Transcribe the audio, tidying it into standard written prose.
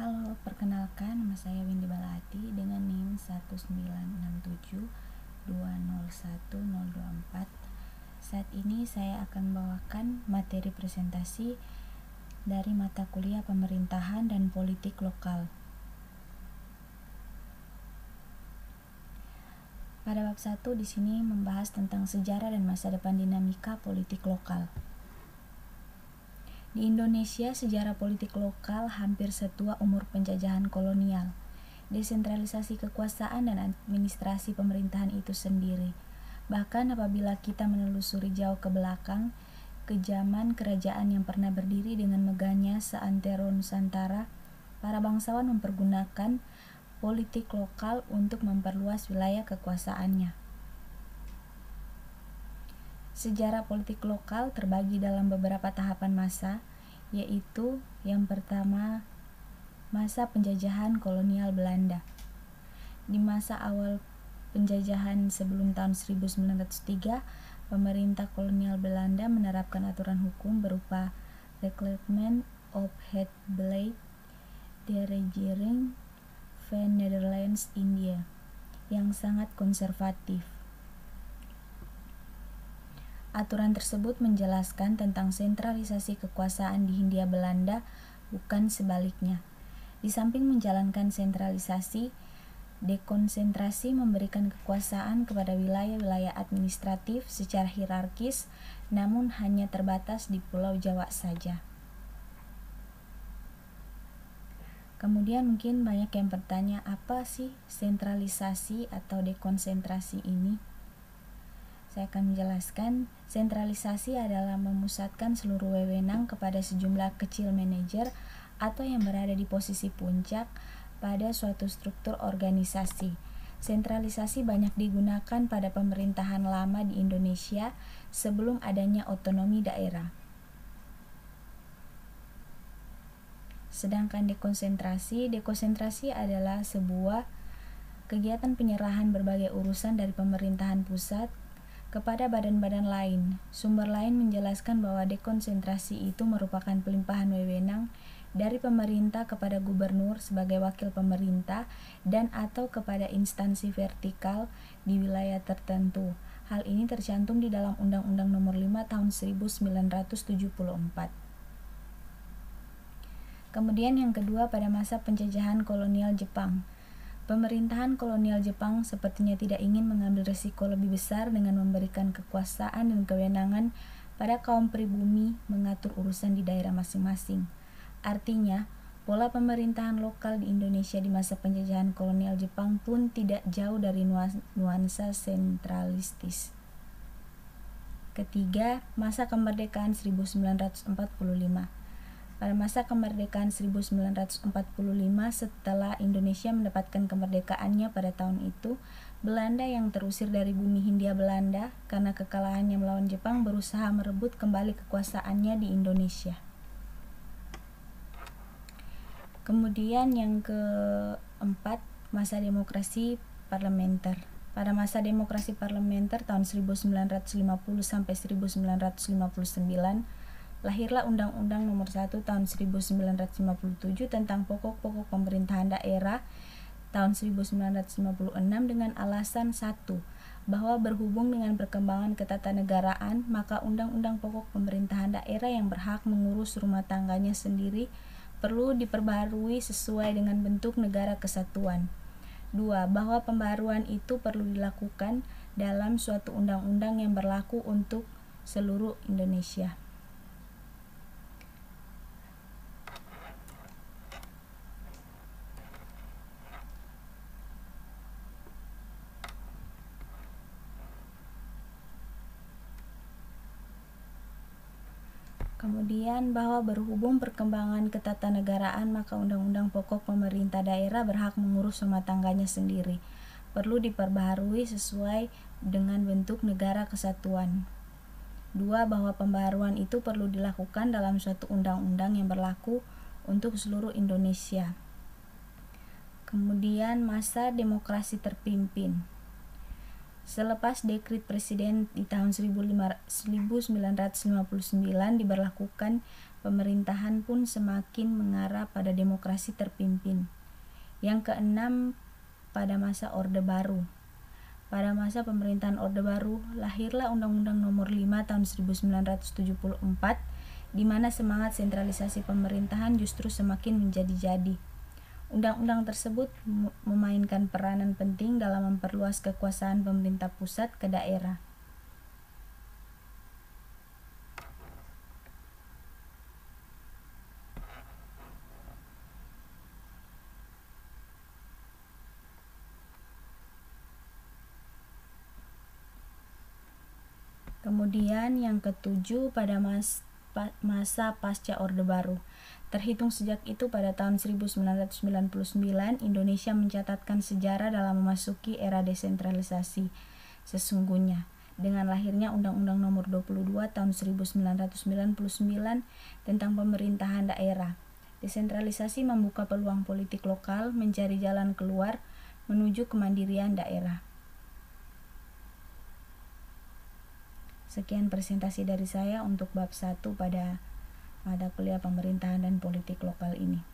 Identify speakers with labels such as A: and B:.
A: Halo, perkenalkan nama saya Windy Balati dengan NIM 19672010024. Saat ini saya akan membawakan materi presentasi dari mata kuliah Pemerintahan dan Politik Lokal. Pada bab 1 di sini membahas tentang sejarah dan masa depan dinamika politik lokal. Di Indonesia, sejarah politik lokal hampir setua umur penjajahan kolonial. Desentralisasi kekuasaan dan administrasi pemerintahan itu sendiri. Bahkan apabila kita menelusuri jauh ke belakang, ke zaman kerajaan yang pernah berdiri dengan megahnya seantero Nusantara, para bangsawan mempergunakan politik lokal untuk memperluas wilayah kekuasaannya. Sejarah politik lokal terbagi dalam beberapa tahapan masa, yaitu yang pertama, masa penjajahan kolonial Belanda. Di masa awal penjajahan sebelum tahun 1903, pemerintah kolonial Belanda menerapkan aturan hukum berupa Reclaimment of Het Beleid der Regering van Nederlands India yang sangat konservatif. Aturan tersebut menjelaskan tentang sentralisasi kekuasaan di Hindia Belanda, bukan sebaliknya. Di samping menjalankan sentralisasi, dekonsentrasi memberikan kekuasaan kepada wilayah-wilayah administratif secara hierarkis, namun hanya terbatas di Pulau Jawa saja. Kemudian mungkin banyak yang bertanya, apa sih sentralisasi atau dekonsentrasi ini? Saya akan menjelaskan, sentralisasi adalah memusatkan seluruh wewenang kepada sejumlah kecil manajer atau yang berada di posisi puncak pada suatu struktur organisasi. Sentralisasi banyak digunakan pada pemerintahan lama di Indonesia sebelum adanya otonomi daerah. Sedangkan dekonsentrasi adalah sebuah kegiatan penyerahan berbagai urusan dari pemerintahan pusat kepada badan-badan lain. Sumber lain menjelaskan bahwa dekonsentrasi itu merupakan pelimpahan wewenang dari pemerintah kepada gubernur sebagai wakil pemerintah dan atau kepada instansi vertikal di wilayah tertentu. Hal ini tercantum di dalam Undang-Undang Nomor 5 Tahun 1974. Kemudian yang kedua, pada masa penjajahan kolonial Jepang. Pemerintahan kolonial Jepang sepertinya tidak ingin mengambil risiko lebih besar dengan memberikan kekuasaan dan kewenangan pada kaum pribumi mengatur urusan di daerah masing-masing. Artinya, pola pemerintahan lokal di Indonesia di masa penjajahan kolonial Jepang pun tidak jauh dari nuansa sentralistis. Ketiga, masa kemerdekaan 1945. Pada masa kemerdekaan 1945, setelah Indonesia mendapatkan kemerdekaannya pada tahun itu, Belanda yang terusir dari bumi Hindia Belanda karena kekalahannya melawan Jepang berusaha merebut kembali kekuasaannya di Indonesia. Kemudian yang keempat, masa demokrasi parlementer. Pada masa demokrasi parlementer tahun 1950 sampai 1959, lahirlah Undang-Undang Nomor 1 Tahun 1957 tentang pokok-pokok pemerintahan daerah tahun 1956 dengan alasan 1. Bahwa berhubung dengan perkembangan ketatanegaraan, maka undang-undang pokok pemerintahan daerah yang berhak mengurus rumah tangganya sendiri perlu diperbaharui sesuai dengan bentuk negara kesatuan. 2. Bahwa pembaharuan itu perlu dilakukan dalam suatu undang-undang yang berlaku untuk seluruh Indonesia. Kemudian bahwa berhubung perkembangan ketatanegaraan, maka undang-undang pokok pemerintah daerah berhak mengurus rumah tangganya sendiri. Perlu diperbaharui sesuai dengan bentuk negara kesatuan. 2. Bahwa pembaharuan itu perlu dilakukan dalam suatu undang-undang yang berlaku untuk seluruh Indonesia. Kemudian masa demokrasi terpimpin. Selepas dekrit presiden di tahun 1959 diberlakukan pemerintahan pun semakin mengarah pada demokrasi terpimpin. Yang keenam, pada masa Orde Baru. Pada masa pemerintahan Orde Baru, lahirlah Undang-Undang Nomor 5 Tahun 1974, di mana semangat sentralisasi pemerintahan justru semakin menjadi-jadi. Undang-undang tersebut memainkan peranan penting dalam memperluas kekuasaan pemerintah pusat ke daerah. Kemudian yang ketujuh, pada masa pasca Orde Baru. Terhitung sejak itu, pada tahun 1999, Indonesia mencatatkan sejarah dalam memasuki era desentralisasi sesungguhnya, dengan lahirnya Undang-Undang Nomor 22 Tahun 1999 tentang pemerintahan daerah. Desentralisasi membuka peluang politik lokal mencari jalan keluar menuju kemandirian daerah. Sekian presentasi dari saya untuk bab 1 pada kuliah pemerintahan dan politik lokal ini.